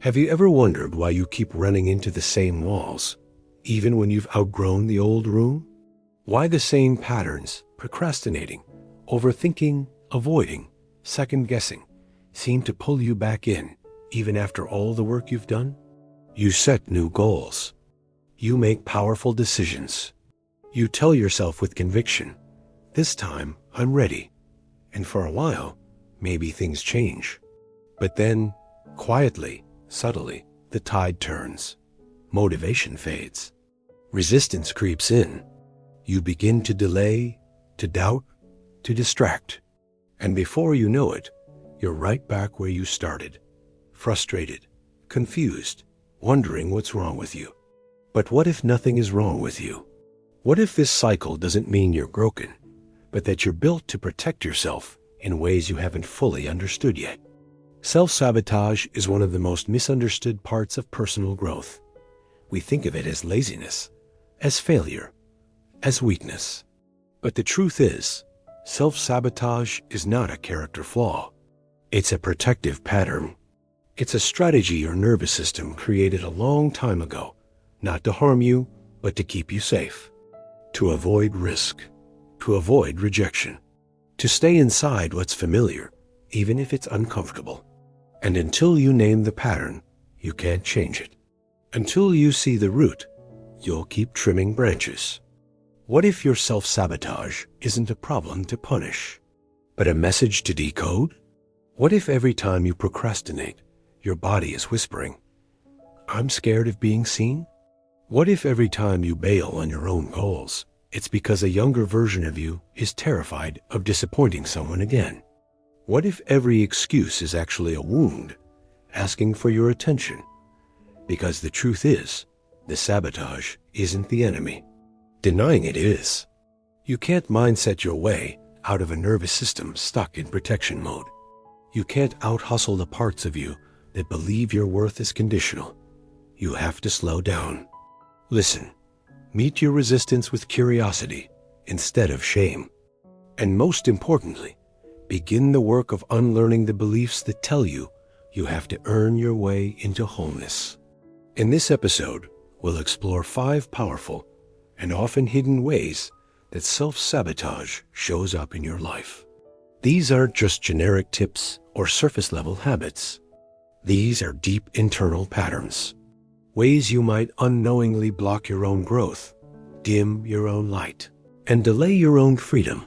Have you ever wondered why you keep running into the same walls, even when you've outgrown the old room? Why the same patterns, procrastinating, overthinking, avoiding, second-guessing, seem to pull you back in, even after all the work you've done? You set new goals. You make powerful decisions. You tell yourself with conviction, "This time, I'm ready." And for a while, maybe things change. But then, quietly, subtly, the tide turns. Motivation fades. Resistance creeps in. You begin to delay, to doubt, to distract. And before you know it, you're right back where you started. Frustrated, confused, wondering what's wrong with you. But what if nothing is wrong with you? What if this cycle doesn't mean you're broken, but that you're built to protect yourself in ways you haven't fully understood yet? Self-sabotage is one of the most misunderstood parts of personal growth. We think of it as laziness, as failure, as weakness. But the truth is, self-sabotage is not a character flaw. It's a protective pattern. It's a strategy your nervous system created a long time ago, not to harm you, but to keep you safe, to avoid risk, to avoid rejection, to stay inside what's familiar, even if it's uncomfortable. And until you name the pattern, you can't change it. Until you see the root, you'll keep trimming branches. What if your self-sabotage isn't a problem to punish, but a message to decode? What if every time you procrastinate, your body is whispering, "I'm scared of being seen"? What if every time you bail on your own goals, it's because a younger version of you is terrified of disappointing someone again? What if every excuse is actually a wound, asking for your attention? Because the truth is, the sabotage isn't the enemy. Denying it is. You can't mindset your way out of a nervous system stuck in protection mode. You can't out-hustle the parts of you that believe your worth is conditional. You have to slow down. Listen. Meet your resistance with curiosity instead of shame. And most importantly, begin the work of unlearning the beliefs that tell you you have to earn your way into wholeness. In this episode, we'll explore 5 powerful and often hidden ways that self-sabotage shows up in your life. These aren't just generic tips or surface-level habits. These are deep internal patterns, ways you might unknowingly block your own growth, dim your own light, and delay your own freedom,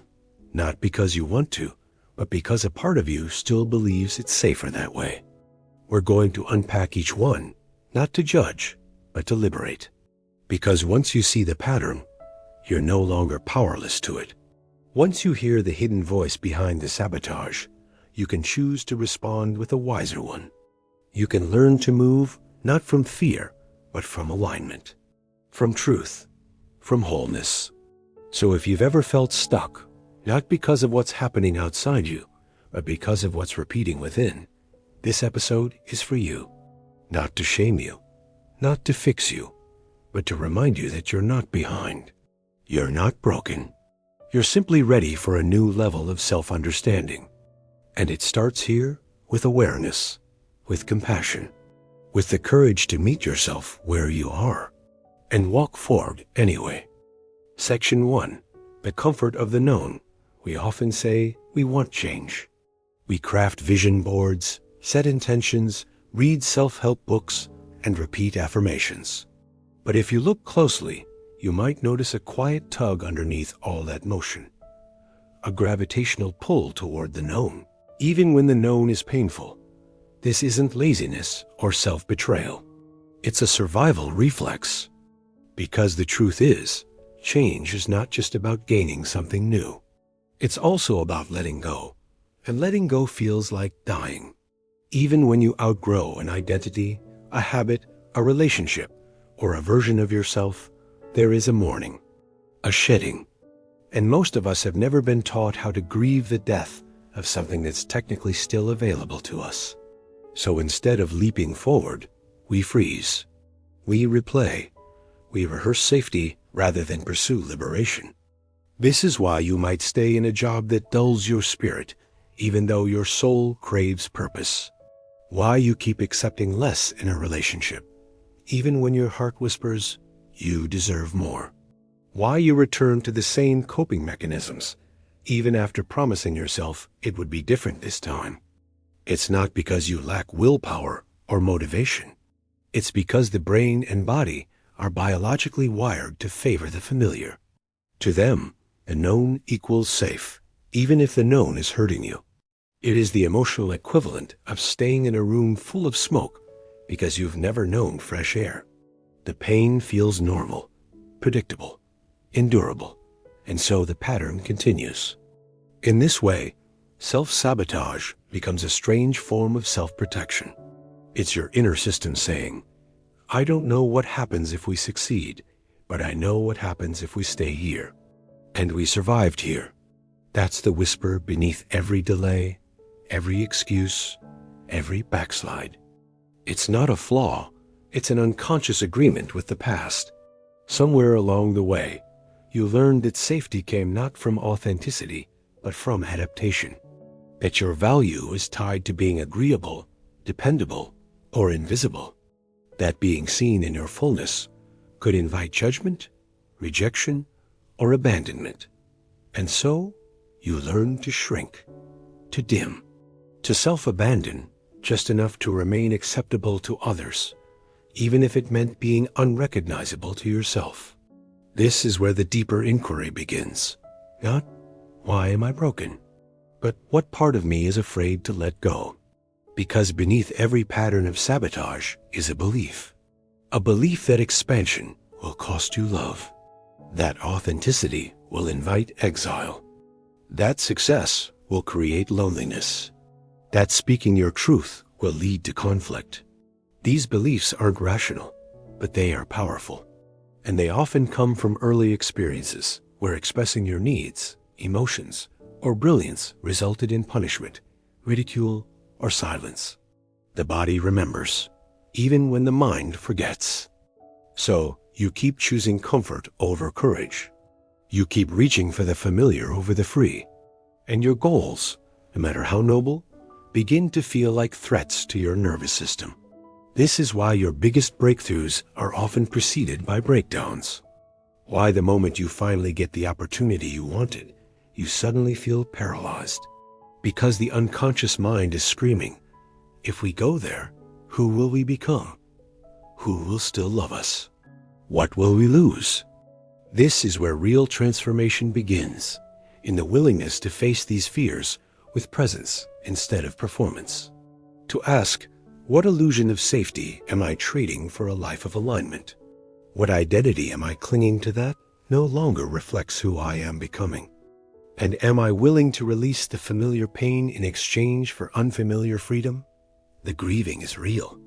not because you want to, but because a part of you still believes it's safer that way. We're going to unpack each one, not to judge, but to liberate. Because once you see the pattern, you're no longer powerless to it. Once you hear the hidden voice behind the sabotage, you can choose to respond with a wiser one. You can learn to move not from fear, but from alignment, from truth, from wholeness. So if you've ever felt stuck, not because of what's happening outside you, but because of what's repeating within, this episode is for you. Not to shame you, not to fix you, but to remind you that you're not behind. You're not broken. You're simply ready for a new level of self-understanding. And it starts here with awareness, with compassion, with the courage to meet yourself where you are and walk forward anyway. Section 1, the comfort of the known. We often say we want change. We craft vision boards, set intentions, read self-help books, and repeat affirmations. But if you look closely, you might notice a quiet tug underneath all that motion, a gravitational pull toward the known, even when the known is painful. This isn't laziness or self-betrayal. It's a survival reflex. Because the truth is, change is not just about gaining something new. It's also about letting go. And letting go feels like dying. Even when you outgrow an identity, a habit, a relationship, or a version of yourself, there is a mourning, a shedding. And most of us have never been taught how to grieve the death of something that's technically still available to us. So instead of leaping forward, we freeze. We replay. We rehearse safety rather than pursue liberation. This is why you might stay in a job that dulls your spirit, even though your soul craves purpose. Why you keep accepting less in a relationship, even when your heart whispers, you deserve more. Why you return to the same coping mechanisms, even after promising yourself it would be different this time. It's not because you lack willpower or motivation. It's because the brain and body are biologically wired to favor the familiar. To them, the known equals safe, even if the known is hurting you. It is the emotional equivalent of staying in a room full of smoke because you've never known fresh air. The pain feels normal, predictable, endurable, and so the pattern continues. In this way, self-sabotage becomes a strange form of self-protection. It's your inner system saying, I don't know what happens if we succeed, but I know what happens if we stay here. And we survived here. That's the whisper beneath every delay, every excuse, every backslide. It's not a flaw, it's an unconscious agreement with the past. Somewhere along the way, you learned that safety came not from authenticity, but from adaptation. That your value is tied to being agreeable, dependable, or invisible. That being seen in your fullness could invite judgment, rejection, or abandonment. And so, you learn to shrink, to dim, to self-abandon just enough to remain acceptable to others, even if it meant being unrecognizable to yourself. This is where the deeper inquiry begins. Not, why am I broken? But what part of me is afraid to let go? Because beneath every pattern of sabotage is a belief that expansion will cost you love, that authenticity will invite exile, that success will create loneliness, that speaking your truth will lead to conflict. These beliefs aren't rational, but they are powerful, and they often come from early experiences where expressing your needs, emotions, or brilliance resulted in punishment, ridicule, or silence. The body remembers, even when the mind forgets. So, you keep choosing comfort over courage. You keep reaching for the familiar over the free. And your goals, no matter how noble, begin to feel like threats to your nervous system. This is why your biggest breakthroughs are often preceded by breakdowns. Why the moment you finally get the opportunity you wanted, you suddenly feel paralyzed. Because the unconscious mind is screaming, if we go there, who will we become? Who will still love us? What will we lose? This is where real transformation begins, in the willingness to face these fears with presence instead of performance. To ask, what illusion of safety am I trading for a life of alignment? What identity am I clinging to that no longer reflects who I am becoming? And am I willing to release the familiar pain in exchange for unfamiliar freedom? The grieving is real.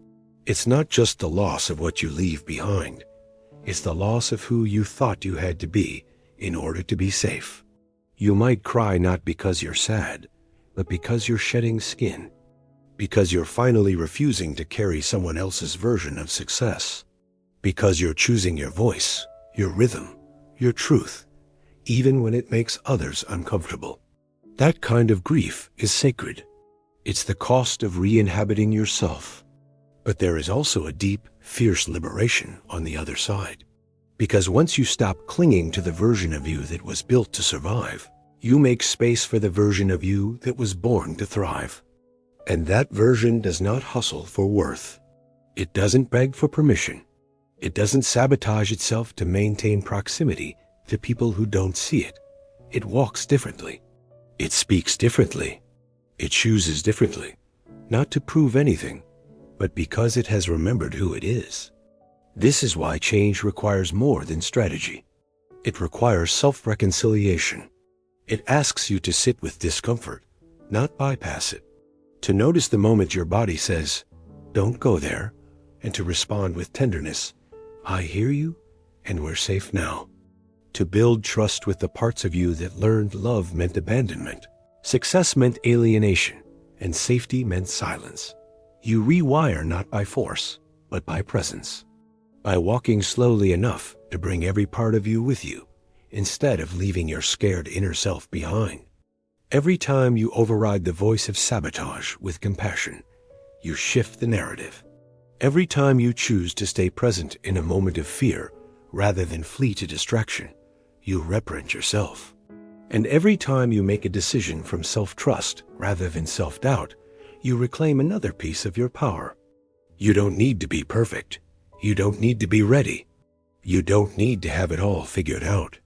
It's not just the loss of what you leave behind. It's the loss of who you thought you had to be in order to be safe. You might cry not because you're sad, but because you're shedding skin. Because you're finally refusing to carry someone else's version of success. Because you're choosing your voice, your rhythm, your truth, even when it makes others uncomfortable. That kind of grief is sacred. It's the cost of re-inhabiting yourself. But there is also a deep, fierce liberation on the other side. Because once you stop clinging to the version of you that was built to survive, you make space for the version of you that was born to thrive. And that version does not hustle for worth. It doesn't beg for permission. It doesn't sabotage itself to maintain proximity to people who don't see it. It walks differently. It speaks differently. It chooses differently. Not to prove anything, but because it has remembered who it is. This is why change requires more than strategy. It requires self-reconciliation. It asks you to sit with discomfort, not bypass it. To notice the moment your body says, don't go there, and to respond with tenderness, I hear you, and we're safe now. To build trust with the parts of you that learned love meant abandonment, success meant alienation, and safety meant silence. You rewire not by force, but by presence. By walking slowly enough to bring every part of you with you, instead of leaving your scared inner self behind. Every time you override the voice of sabotage with compassion, you shift the narrative. Every time you choose to stay present in a moment of fear rather than flee to distraction, you represent yourself. And every time you make a decision from self-trust rather than self-doubt, you reclaim another piece of your power. You don't need to be perfect. You don't need to be ready. You don't need to have it all figured out.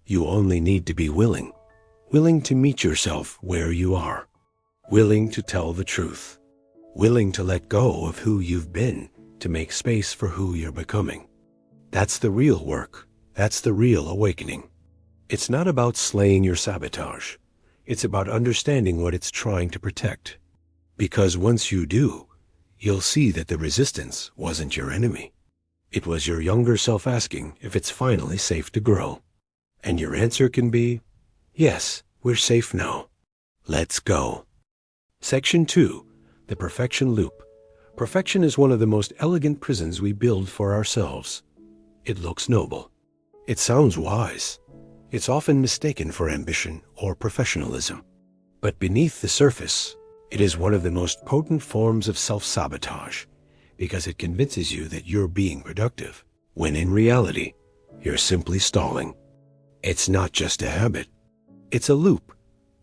You only need to be willing to meet yourself where you are, willing to tell the truth, willing to let go of who you've been to make space for who you're becoming. That's the real work. That's the real awakening. It's not about slaying your sabotage. It's about understanding what it's trying to protect. Because once you do, you'll see that the resistance wasn't your enemy. It was your younger self asking if it's finally safe to grow. And your answer can be, yes, we're safe now. Let's go. Section 2, the perfection loop. Perfection is one of the most elegant prisons we build for ourselves. It looks noble. It sounds wise. It's often mistaken for ambition or professionalism. But beneath the surface, it is one of the most potent forms of self-sabotage because it convinces you that you're being productive, when in reality, you're simply stalling. It's not just a habit. It's a loop,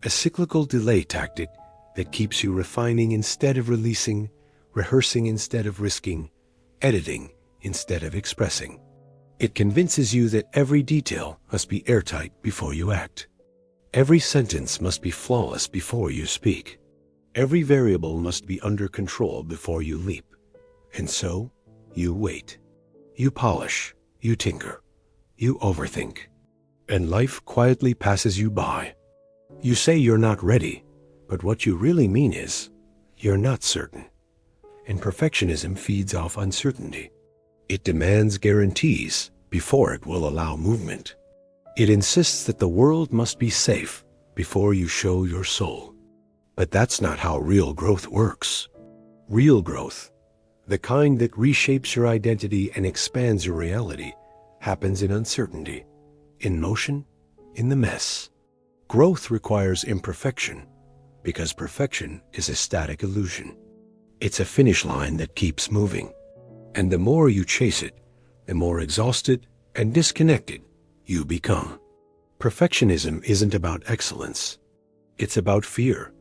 a cyclical delay tactic that keeps you refining instead of releasing, rehearsing instead of risking, editing instead of expressing. It convinces you that every detail must be airtight before you act. Every sentence must be flawless before you speak. Every variable must be under control before you leap. And so, you wait. You polish. You tinker. You overthink. And life quietly passes you by. You say you're not ready, but what you really mean is, you're not certain. And perfectionism feeds off uncertainty. It demands guarantees before it will allow movement. It insists that the world must be safe before you show your soul. But that's not how real growth works. Real growth, the kind that reshapes your identity and expands your reality, happens in uncertainty, in motion, in the mess. Growth requires imperfection because perfection is a static illusion. It's a finish line that keeps moving. And the more you chase it, the more exhausted and disconnected you become. Perfectionism isn't about excellence. It's about fear.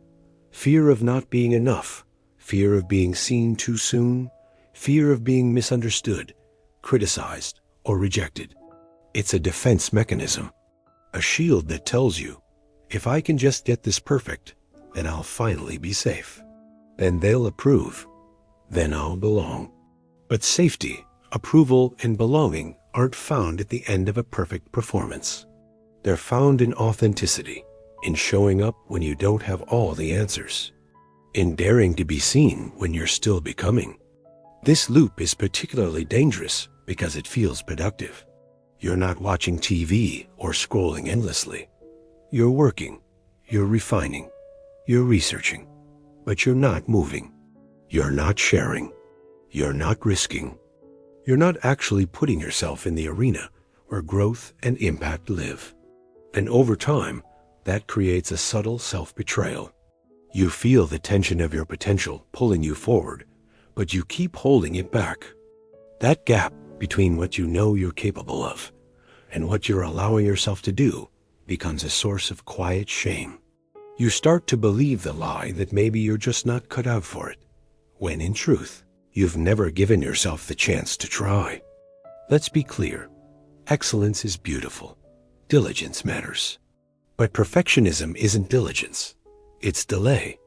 Fear of not being enough. Fear of being seen too soon. Fear of being misunderstood, criticized, or rejected. It's a defense mechanism. A shield that tells you, if I can just get this perfect, then I'll finally be safe. Then they'll approve. Then I'll belong. But safety, approval, and belonging aren't found at the end of a perfect performance. They're found in authenticity, in showing up when you don't have all the answers, in daring to be seen when you're still becoming. This loop is particularly dangerous because it feels productive. You're not watching TV or scrolling endlessly. You're working, you're refining, you're researching, but you're not moving. You're not sharing. You're not risking. You're not actually putting yourself in the arena where growth and impact live. And over time, that creates a subtle self-betrayal. You feel the tension of your potential pulling you forward, but you keep holding it back. That gap between what you know you're capable of and what you're allowing yourself to do becomes a source of quiet shame. You start to believe the lie that maybe you're just not cut out for it, when in truth, you've never given yourself the chance to try. Let's be clear. Excellence is beautiful. Diligence matters. But perfectionism isn't diligence. It's delay.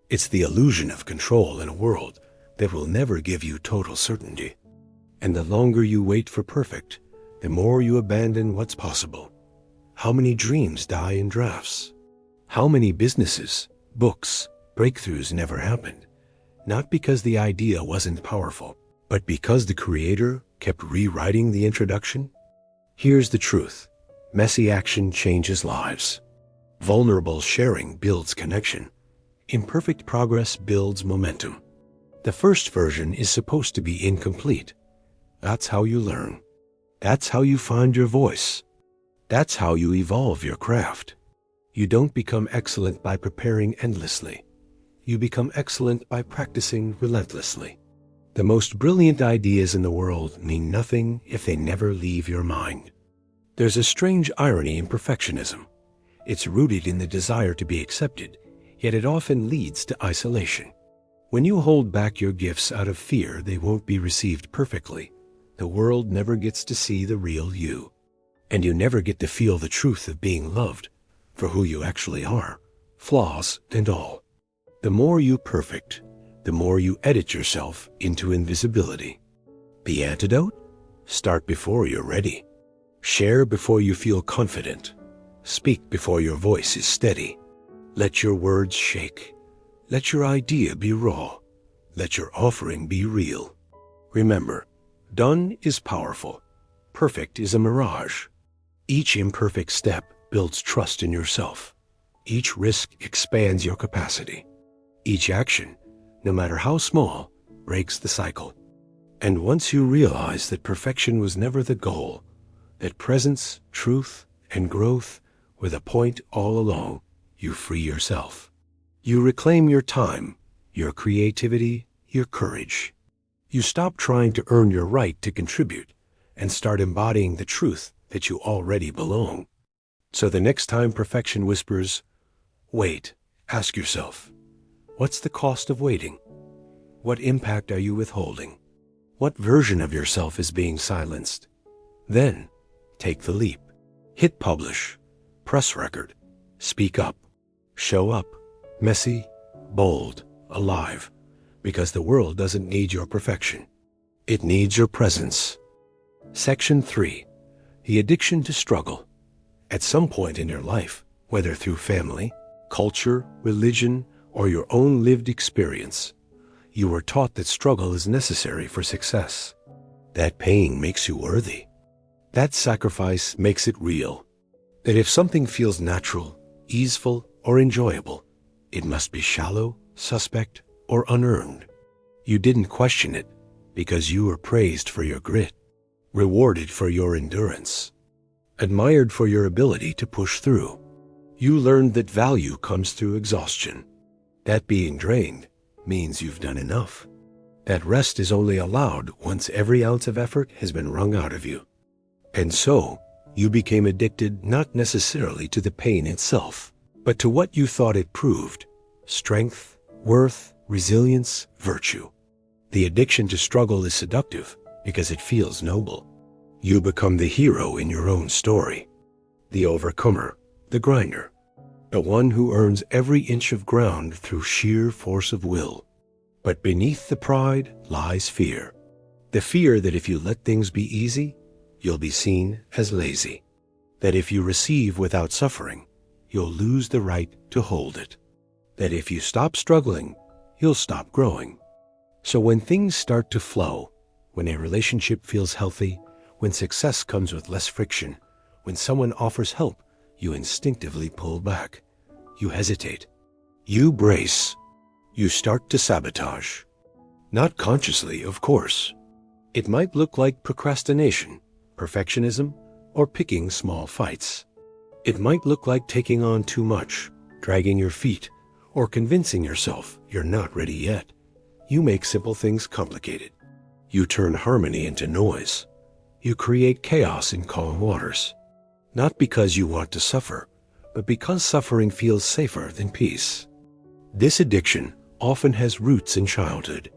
It's the illusion of control in a world that will never give you total certainty. And the longer you wait for perfect, the more you abandon what's possible. How many dreams die in drafts? How many businesses, books, breakthroughs never happened? Not because the idea wasn't powerful, but because the creator kept rewriting the introduction? Here's the truth. Messy action changes lives. Vulnerable sharing builds connection. Imperfect progress builds momentum. The first version is supposed to be incomplete. That's how you learn. That's how you find your voice. That's how you evolve your craft. You don't become excellent by preparing endlessly. you become excellent by practicing relentlessly. The most brilliant ideas in the world mean nothing if they never leave your mind. There's a strange irony in perfectionism. It's rooted in the desire to be accepted, yet it often leads to isolation. When you hold back your gifts out of fear they won't be received perfectly, the world never gets to see the real you. And you never get to feel the truth of being loved for who you actually are, flaws and all. The more you perfect, the more you edit yourself into invisibility. The antidote? Start before you're ready. Share before you feel confident. Speak before your voice is steady. Let your words shake. Let your idea be raw. Let your offering be real. Remember, done is powerful. Perfect is a mirage. Each imperfect step builds trust in yourself. Each risk expands your capacity. Each action, no matter how small, breaks the cycle. And once you realize that perfection was never the goal, that presence, truth, and growth were the point all along, you free yourself. You reclaim your time, your creativity, your courage. You stop trying to earn your right to contribute and start embodying the truth that you already belong. So the next time perfection whispers, wait, ask yourself, what's the cost of waiting? What impact are you withholding? What version of yourself is being silenced? Then, take the leap. Hit publish, press record, speak up, show up, messy, bold, alive, because the world doesn't need your perfection. It needs your presence. Section 3. The addiction to struggle. At some point in your life, whether through family, culture, religion, or your own lived experience, you were taught that struggle is necessary for success. That pain makes you worthy. That sacrifice makes it real. That if something feels natural, easeful, or enjoyable, it must be shallow, suspect, or unearned. You didn't question it because you were praised for your grit, rewarded for your endurance, admired for your ability to push through. You learned that value comes through exhaustion. That being drained means you've done enough. That rest is only allowed once every ounce of effort has been wrung out of you. And so, you became addicted not necessarily to the pain itself, but to what you thought it proved: strength, worth, resilience, virtue. The addiction to struggle is seductive because it feels noble. You become the hero in your own story, the overcomer, the grinder, the one who earns every inch of ground through sheer force of will. But beneath the pride lies fear. The fear that if you let things be easy, you'll be seen as lazy. That if you receive without suffering, you'll lose the right to hold it. That if you stop struggling, you'll stop growing. So when things start to flow, when a relationship feels healthy, when success comes with less friction, when someone offers help, you instinctively pull back. You hesitate. You brace. You start to sabotage. Not consciously, of course. It might look like procrastination, perfectionism, or picking small fights. It might look like taking on too much, dragging your feet, or convincing yourself you're not ready yet. You make simple things complicated. You turn harmony into noise. You create chaos in calm waters. Not because you want to suffer, but because suffering feels safer than peace. This addiction often has roots in childhood.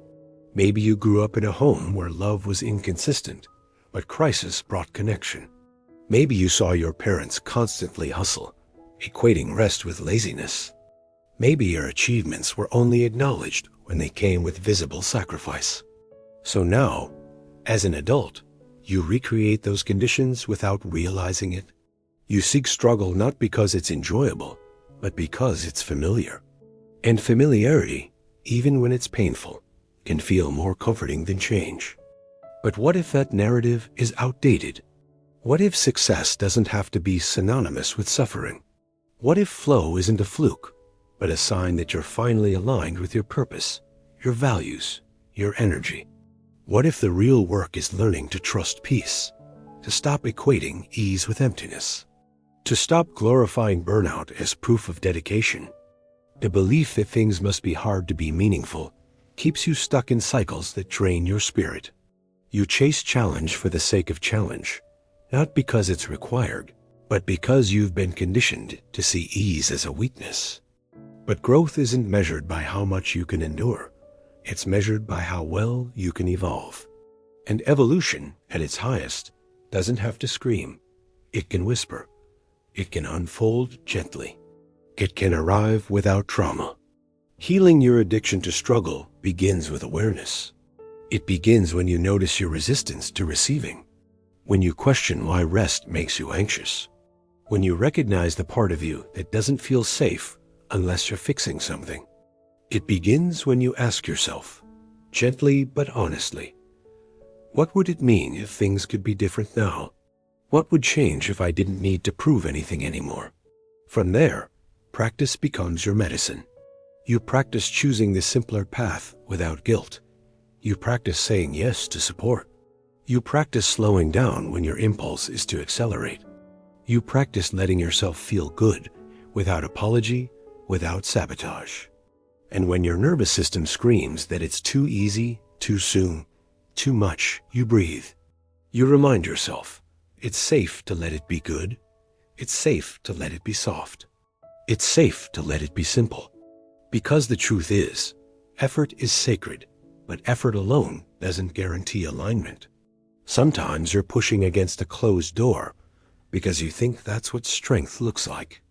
Maybe you grew up in a home where love was inconsistent, but crisis brought connection. Maybe you saw your parents constantly hustle, equating rest with laziness. Maybe your achievements were only acknowledged when they came with visible sacrifice. So now, as an adult, you recreate those conditions without realizing it. You seek struggle not because it's enjoyable, but because it's familiar. And familiarity, even when it's painful, can feel more comforting than change. But what if that narrative is outdated? What if success doesn't have to be synonymous with suffering? What if flow isn't a fluke, but a sign that you're finally aligned with your purpose, your values, your energy? What if the real work is learning to trust peace, to stop equating ease with emptiness, to stop glorifying burnout as proof of dedication, The belief that things must be hard to be meaningful keeps you stuck in cycles that drain your spirit. You chase challenge for the sake of challenge, not because it's required, but because you've been conditioned to see ease as a weakness. But growth isn't measured by how much you can endure. It's measured by how well you can evolve. And evolution, at its highest, doesn't have to scream. It can whisper. It can unfold gently. It can arrive without trauma. Healing your addiction to struggle begins with awareness. It begins when you notice your resistance to receiving, when you question why rest makes you anxious, when you recognize the part of you that doesn't feel safe unless you're fixing something. It begins when you ask yourself, gently but honestly, what would it mean if things could be different now? What would change if I didn't need to prove anything anymore? From there, practice becomes your medicine. You practice choosing the simpler path without guilt. You practice saying yes to support. You practice slowing down when your impulse is to accelerate. You practice letting yourself feel good without apology, without sabotage. And when your nervous system screams that it's too easy, too soon, too much, you breathe. You remind yourself, it's safe to let it be good. It's safe to let it be soft. It's safe to let it be simple. Because the truth is, effort is sacred, but effort alone doesn't guarantee alignment. Sometimes you're pushing against a closed door because you think that's what strength looks like.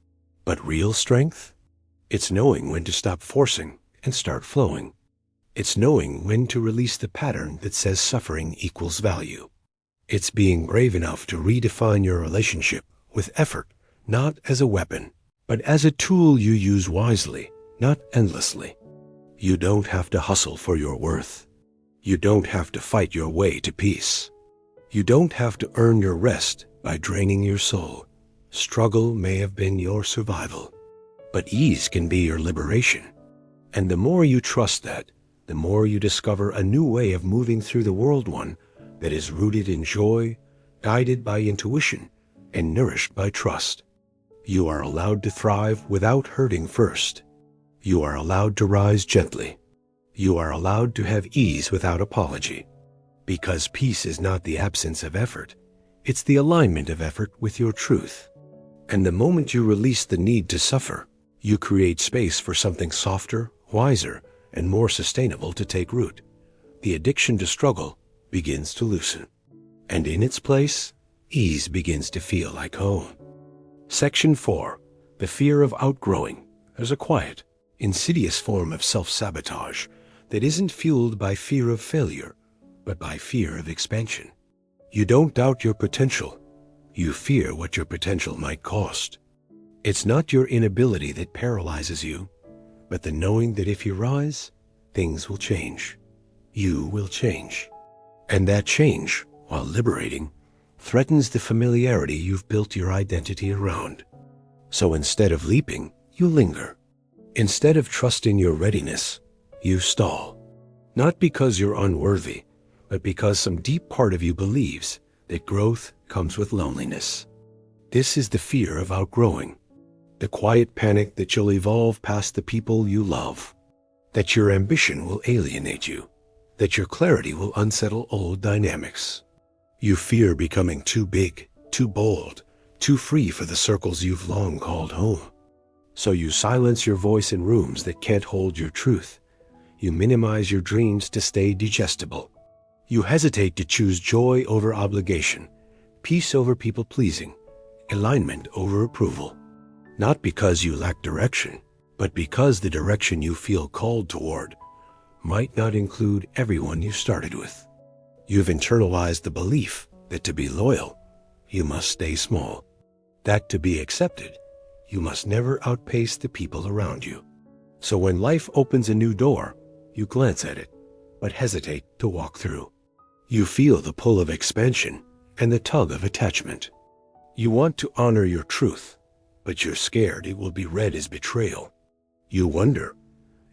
But real strength? It's knowing when to stop forcing and start flowing. It's knowing when to release the pattern that says suffering equals value. It's being brave enough to redefine your relationship with effort, not as a weapon, but as a tool you use wisely, not endlessly. You don't have to hustle for your worth. You don't have to fight your way to peace. You don't have to earn your rest by draining your soul. Struggle may have been your survival, but ease can be your liberation. And the more you trust that, the more you discover a new way of moving through the world, one that is rooted in joy, guided by intuition, and nourished by trust. You are allowed to thrive without hurting first. You are allowed to rise gently. You are allowed to have ease without apology. Because peace is not the absence of effort, it's the alignment of effort with your truth. And the moment you release the need to suffer, you create space for something softer, wiser, and more sustainable to take root. The addiction to struggle begins to loosen. And in its place, ease begins to feel like home. Section 4. The fear of outgrowing. There's a quiet, insidious form of self-sabotage that isn't fueled by fear of failure, but by fear of expansion. You don't doubt your potential. You fear what your potential might cost. It's not your inability that paralyzes you, but the knowing that if you rise, things will change. You will change. And that change, while liberating, threatens the familiarity you've built your identity around. So instead of leaping, you linger. Instead of trusting your readiness, you stall. Not because you're unworthy, but because some deep part of you believes that growth comes with loneliness. This is the fear of outgrowing. The quiet panic that you'll evolve past the people you love, that your ambition will alienate you, that your clarity will unsettle old dynamics. You fear becoming too big, too bold, too free for the circles you've long called home. So you silence your voice in rooms that can't hold your truth. You minimize your dreams to stay digestible. You hesitate to choose joy over obligation, peace over people-pleasing, alignment over approval. Not because you lack direction, but because the direction you feel called toward might not include everyone you started with. You've internalized the belief that to be loyal, you must stay small. That to be accepted, you must never outpace the people around you. So when life opens a new door, you glance at it, but hesitate to walk through. You feel the pull of expansion and the tug of attachment. You want to honor your truth, but you're scared it will be read as betrayal. You wonder,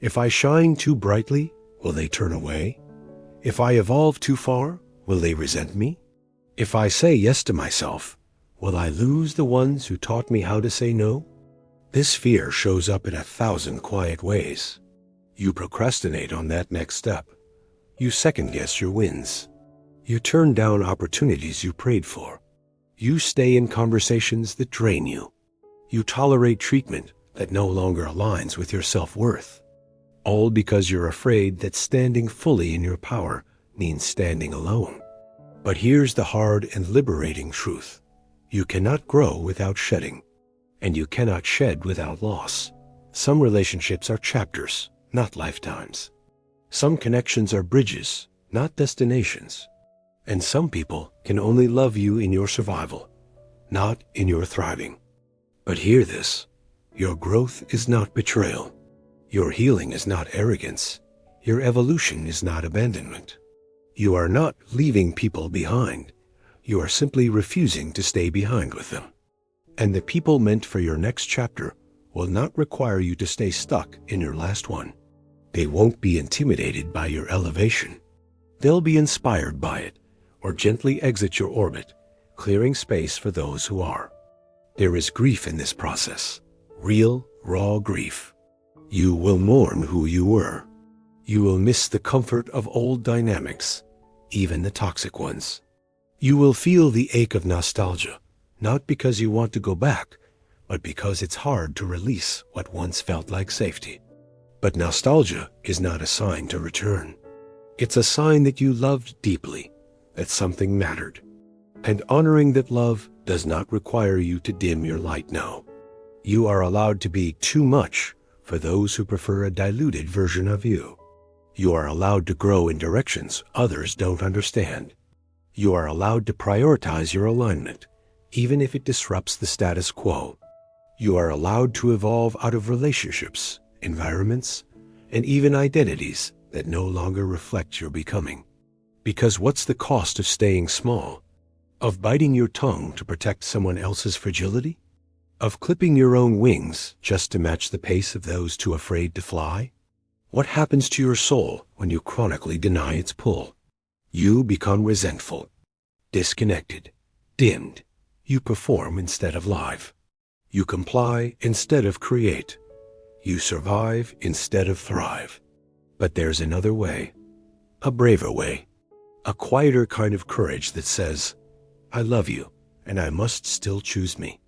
if I shine too brightly, will they turn away? If I evolve too far, will they resent me? If I say yes to myself, will I lose the ones who taught me how to say no? This fear shows up in 1,000 quiet ways. You procrastinate on that next step. You second-guess your wins. You turn down opportunities you prayed for. You stay in conversations that drain you. You tolerate treatment that no longer aligns with your self-worth. All because you're afraid that standing fully in your power means standing alone. But here's the hard and liberating truth. You cannot grow without shedding, and you cannot shed without loss. Some relationships are chapters, not lifetimes. Some connections are bridges, not destinations. And some people can only love you in your survival, not in your thriving. But hear this, your growth is not betrayal. Your healing is not arrogance. Your evolution is not abandonment. You are not leaving people behind. You are simply refusing to stay behind with them. And the people meant for your next chapter will not require you to stay stuck in your last one. They won't be intimidated by your elevation. They'll be inspired by it, or gently exit your orbit, clearing space for those who are. There is grief in this process, real, raw grief. You will mourn who you were. You will miss the comfort of old dynamics, even the toxic ones. You will feel the ache of nostalgia, not because you want to go back, but because it's hard to release what once felt like safety. But nostalgia is not a sign to return. It's a sign that you loved deeply, that something mattered. And honoring that love does not require you to dim your light now. You are allowed to be too much for those who prefer a diluted version of you. You are allowed to grow in directions others don't understand. You are allowed to prioritize your alignment, even if it disrupts the status quo. You are allowed to evolve out of relationships, environments, and even identities that no longer reflect your becoming. Because what's the cost of staying small? Of biting your tongue to protect someone else's fragility? Of clipping your own wings just to match the pace of those too afraid to fly? What happens to your soul when you chronically deny its pull? You become resentful, disconnected, dimmed. You perform instead of live. You comply instead of create. You survive instead of thrive. But there's another way, a braver way, a quieter kind of courage that says, I love you, and I must still choose me.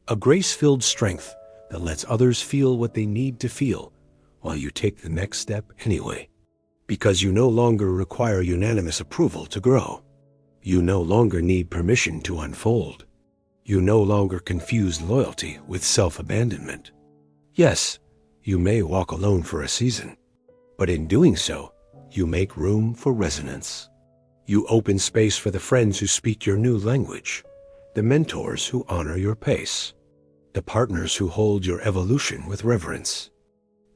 A grace-filled strength that lets others feel what they need to feel while you take the next step anyway. Because you no longer require unanimous approval to grow. You no longer need permission to unfold. You no longer confuse loyalty with self-abandonment. Yes, you may walk alone for a season, but in doing so, you make room for resonance. You open space for the friends who speak your new language, the mentors who honor your pace, the partners who hold your evolution with reverence,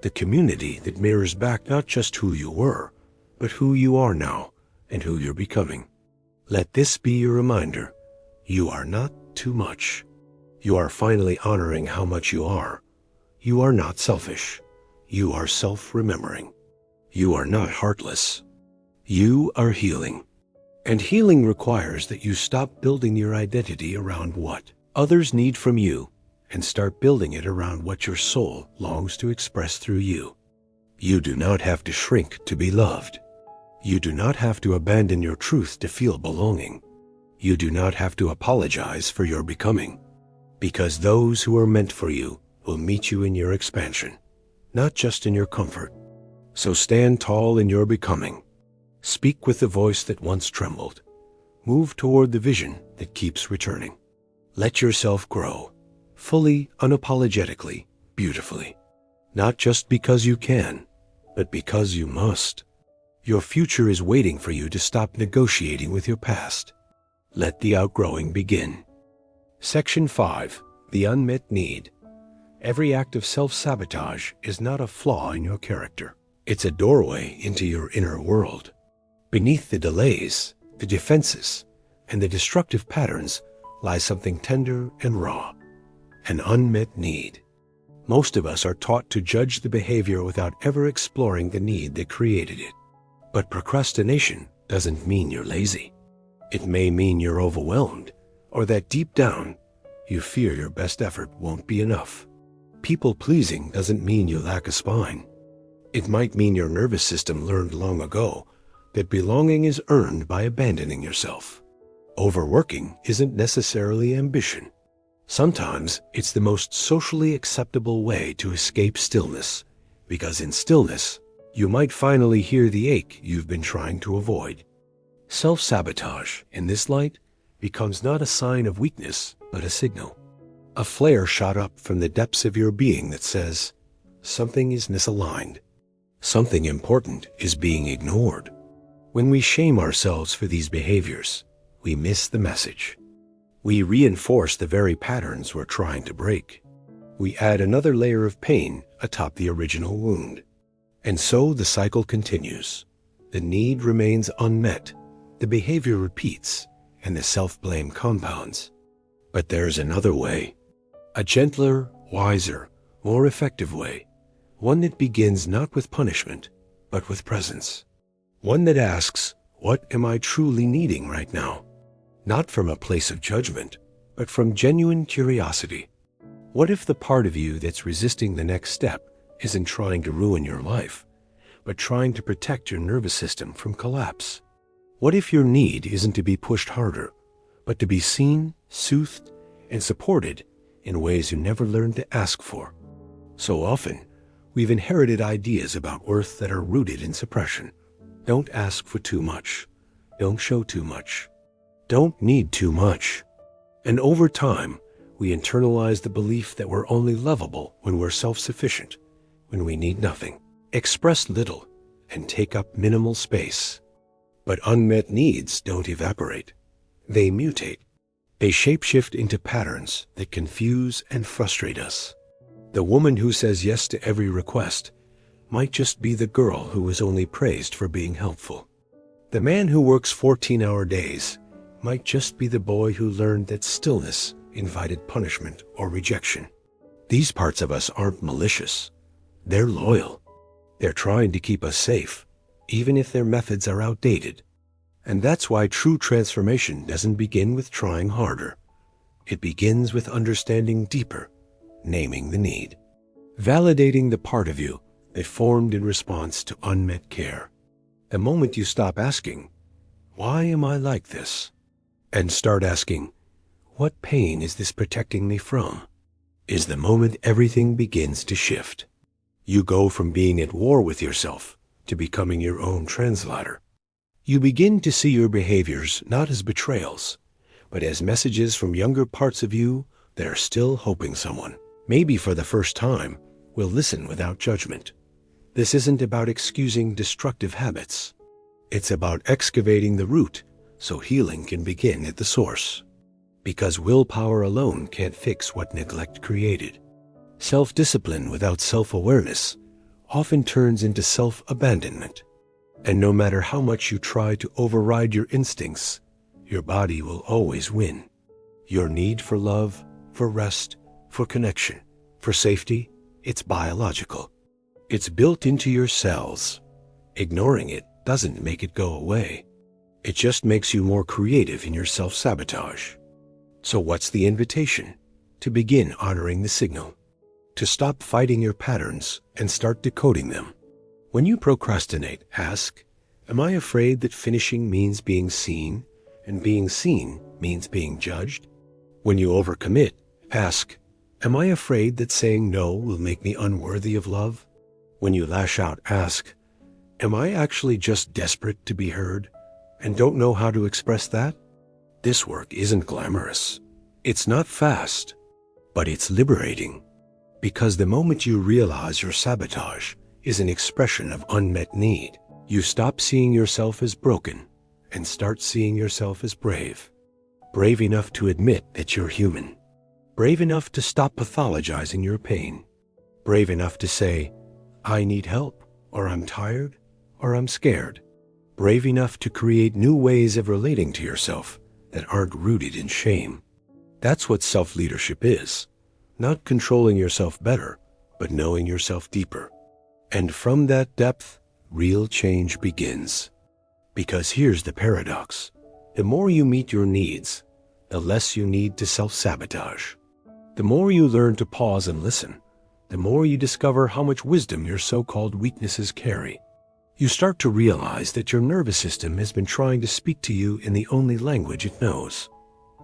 the community that mirrors back not just who you were, but who you are now and who you're becoming. Let this be your reminder. You are not too much. You are finally honoring how much you are. You are not selfish. You are self-remembering. You are not heartless. You are healing. And healing requires that you stop building your identity around what others need from you and start building it around what your soul longs to express through you. You do not have to shrink to be loved. You do not have to abandon your truth to feel belonging. You do not have to apologize for your becoming, because those who are meant for you will meet you in your expansion, not just in your comfort. So stand tall in your becoming. Speak with the voice that once trembled. Move toward the vision that keeps returning. Let yourself grow, fully, unapologetically, beautifully. Not just because you can, but because you must. Your future is waiting for you to stop negotiating with your past. Let the outgrowing begin. Section 5. The unmet need. Every act of self-sabotage is not a flaw in your character. It's a doorway into your inner world. Beneath the delays, the defenses, and the destructive patterns lies something tender and raw, an unmet need. Most of us are taught to judge the behavior without ever exploring the need that created it. But procrastination doesn't mean you're lazy. It may mean you're overwhelmed, or that deep down, you fear your best effort won't be enough. people-pleasing doesn't mean you lack a spine. It might mean your nervous system learned long ago that belonging is earned by abandoning yourself. Overworking isn't necessarily ambition. Sometimes it's the most socially acceptable way to escape stillness, because in stillness, you might finally hear the ache you've been trying to avoid. Self-sabotage, in this light, becomes not a sign of weakness, but a signal. A flare shot up from the depths of your being that says, something is misaligned. Something important is being ignored. When we shame ourselves for these behaviors, we miss the message. We reinforce the very patterns we're trying to break. We add another layer of pain atop the original wound. And so the cycle continues. The need remains unmet, the behavior repeats, and the self-blame compounds. But there's another way. A gentler, wiser, more effective way. One that begins not with punishment, but with presence. One that asks, what am I truly needing right now? Not from a place of judgment, but from genuine curiosity. What if the part of you that's resisting the next step isn't trying to ruin your life, but trying to protect your nervous system from collapse? What if your need isn't to be pushed harder, but to be seen, soothed, and supported in ways you never learned to ask for? So often, we've inherited ideas about worth that are rooted in suppression. Don't ask for too much. Don't show too much. Don't need too much. And over time, we internalize the belief that we're only lovable when we're self-sufficient, when we need nothing, express little, and take up minimal space. But unmet needs don't evaporate. They mutate. They shapeshift into patterns that confuse and frustrate us. The woman who says yes to every request might just be the girl who was only praised for being helpful. The man who works 14-hour days might just be the boy who learned that stillness invited punishment or rejection. These parts of us aren't malicious. They're loyal. They're trying to keep us safe, even if their methods are outdated. And that's why true transformation doesn't begin with trying harder. It begins with understanding deeper, naming the need, validating the part of you that formed in response to unmet care. The moment you stop asking, why am I like this? And start asking, what pain is this protecting me from? Is the moment everything begins to shift. You go from being at war with yourself to becoming your own translator. You begin to see your behaviors not as betrayals, but as messages from younger parts of you that are still hoping someone, maybe for the first time, will listen without judgment. This isn't about excusing destructive habits. It's about excavating the root so healing can begin at the source. Because willpower alone can't fix what neglect created. Self-discipline without self-awareness often turns into self-abandonment. And no matter how much you try to override your instincts, your body will always win. Your need for love, for rest, for connection, for safety, it's biological. It's built into your cells. Ignoring it doesn't make it go away. It just makes you more creative in your self-sabotage. So what's the invitation? To begin honoring the signal. To stop fighting your patterns and start decoding them. When you procrastinate, ask, am I afraid that finishing means being seen, and being seen means being judged? When you overcommit, ask, am I afraid that saying no will make me unworthy of love? When you lash out, ask, am I actually just desperate to be heard, and don't know how to express that? This work isn't glamorous. It's not fast, but it's liberating. Because the moment you realize your sabotage is an expression of unmet need, you stop seeing yourself as broken and start seeing yourself as brave. Brave enough to admit that you're human. Brave enough to stop pathologizing your pain. Brave enough to say, I need help, or I'm tired, or I'm scared. Brave enough to create new ways of relating to yourself that aren't rooted in shame. That's what self-leadership is. Not controlling yourself better, but knowing yourself deeper. And from that depth, real change begins. Because here's the paradox. The more you meet your needs, the less you need to self-sabotage. The more you learn to pause and listen, the more you discover how much wisdom your so-called weaknesses carry. You start to realize that your nervous system has been trying to speak to you in the only language it knows: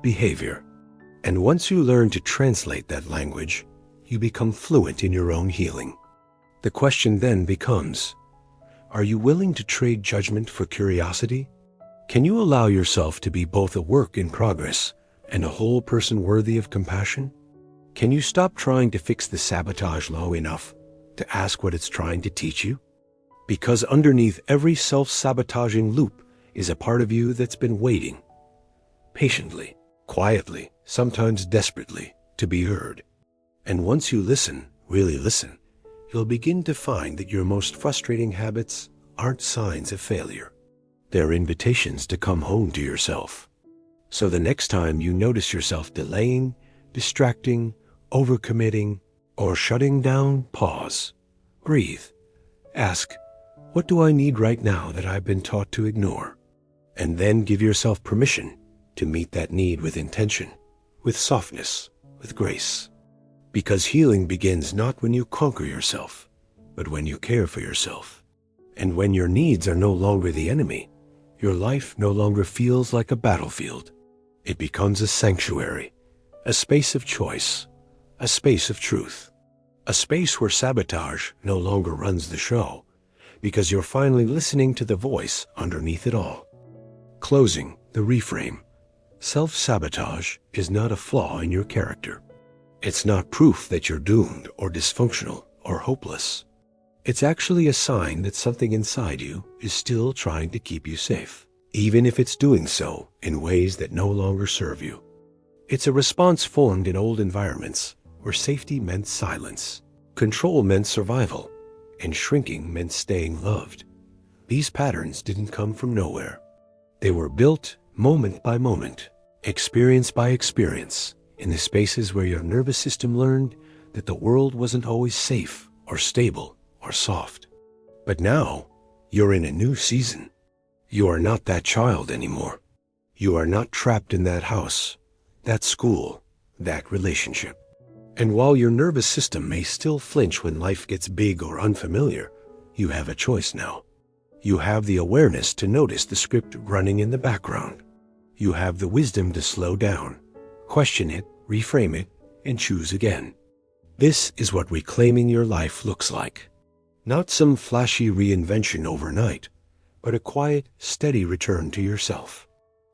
behavior. And once you learn to translate that language, you become fluent in your own healing. The question then becomes, are you willing to trade judgment for curiosity? Can you allow yourself to be both a work in progress and a whole person worthy of compassion? Can you stop trying to fix the sabotage low enough to ask what it's trying to teach you? Because underneath every self-sabotaging loop is a part of you that's been waiting, patiently, quietly, sometimes desperately, to be heard. And once you listen, really listen, you'll begin to find that your most frustrating habits aren't signs of failure. They're invitations to come home to yourself. So the next time you notice yourself delaying, distracting, overcommitting, or shutting down, pause, breathe, ask, what do I need right now that I've been taught to ignore? And then give yourself permission to meet that need with intention, with softness, with grace. Because healing begins not when you conquer yourself, but when you care for yourself. And when your needs are no longer the enemy, your life no longer feels like a battlefield. It becomes a sanctuary, a space of choice, a space of truth, a space where sabotage no longer runs the show, because you're finally listening to the voice underneath it all. Closing the reframe. Self-sabotage is not a flaw in your character. It's not proof that you're doomed or dysfunctional or hopeless. It's actually a sign that something inside you is still trying to keep you safe, even if it's doing so in ways that no longer serve you. It's a response formed in old environments where safety meant silence, control meant survival, and shrinking meant staying loved. These patterns didn't come from nowhere. They were built moment by moment, experience by experience, in the spaces where your nervous system learned that the world wasn't always safe or stable or soft. But now, you're in a new season. You are not that child anymore. You are not trapped in that house, that school, that relationship. And while your nervous system may still flinch when life gets big or unfamiliar, you have a choice now. You have the awareness to notice the script running in the background. You have the wisdom to slow down, question it, reframe it, and choose again. This is what reclaiming your life looks like. Not some flashy reinvention overnight, but a quiet, steady return to yourself.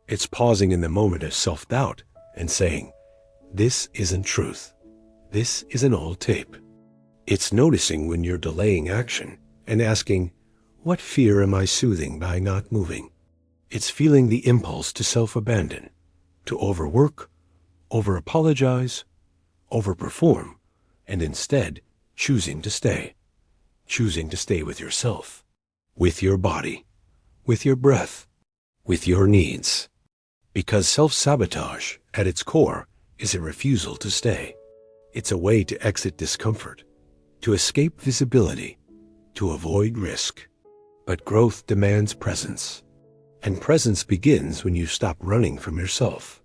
It's pausing in the moment of self-doubt and saying, this isn't truth. This is an old tape. It's noticing when you're delaying action and asking, what fear am I soothing by not moving? It's feeling the impulse to self-abandon, to overwork, over-apologize, overperform, and instead choosing to stay. Choosing to stay with yourself, with your body, with your breath, with your needs. Because self-sabotage, at its core, is a refusal to stay. It's a way to exit discomfort, to escape visibility, to avoid risk. But growth demands presence. And presence begins when you stop running from yourself.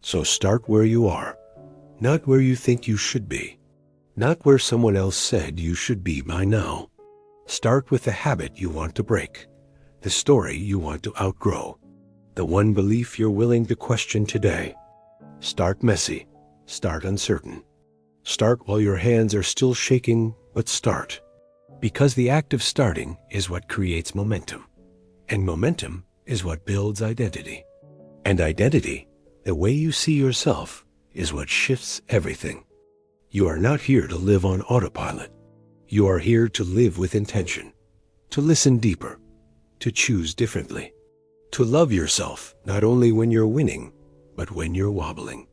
So start where you are, not where you think you should be, not where someone else said you should be by now. Start with the habit you want to break, the story you want to outgrow, the one belief you're willing to question today. Start messy, start uncertain. Start while your hands are still shaking, but start. Because the act of starting is what creates momentum. And momentum is what builds identity. And identity, the way you see yourself, is what shifts everything. You are not here to live on autopilot. You are here to live with intention, to listen deeper, to choose differently, to love yourself not only when you're winning, but when you're wobbling.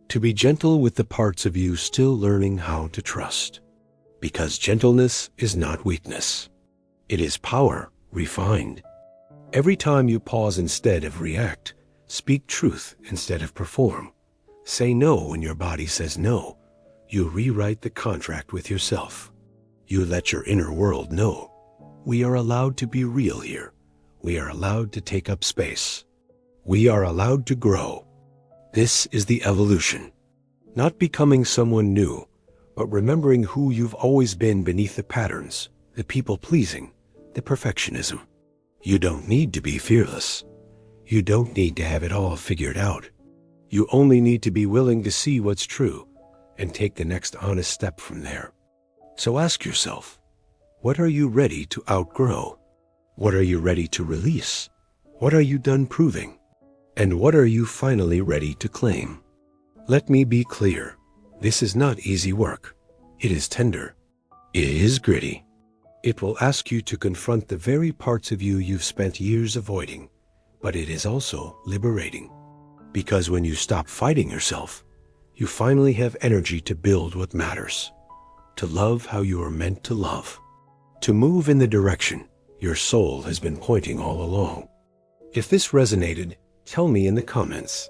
To be gentle with the parts of you still learning how to trust. Because gentleness is not weakness. It is power refined. Every time you pause instead of react, speak truth instead of perform, say no when your body says no, you rewrite the contract with yourself. You let your inner world know, we are allowed to be real here. We are allowed to take up space. We are allowed to grow. This is the evolution. Not becoming someone new, but remembering who you've always been beneath the patterns, the people-pleasing, the perfectionism. You don't need to be fearless. You don't need to have it all figured out. You only need to be willing to see what's true and take the next honest step from there. So ask yourself, what are you ready to outgrow? What are you ready to release? What are you done proving? And what are you finally ready to claim? Let me be clear. This is not easy work. It is tender. It is gritty. It will ask you to confront the very parts of you you've spent years avoiding, but it is also liberating. Because when you stop fighting yourself, you finally have energy to build what matters, to love how you are meant to love, to move in the direction your soul has been pointing all along. If this resonated, tell me in the comments,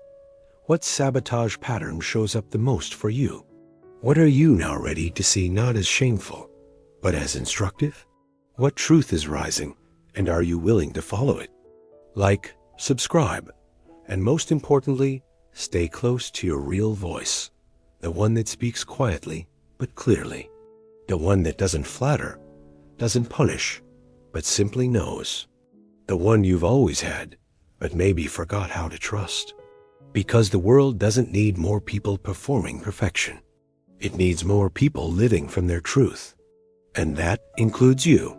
what sabotage pattern shows up the most for you? What are you now ready to see not as shameful, but as instructive? What truth is rising, and are you willing to follow it? Like, subscribe, and most importantly, stay close to your real voice, the one that speaks quietly but clearly, the one that doesn't flatter, doesn't punish, but simply knows, the one you've always had, but maybe forgot how to trust. Because the world doesn't need more people performing perfection. It needs more people living from their truth. And that includes you.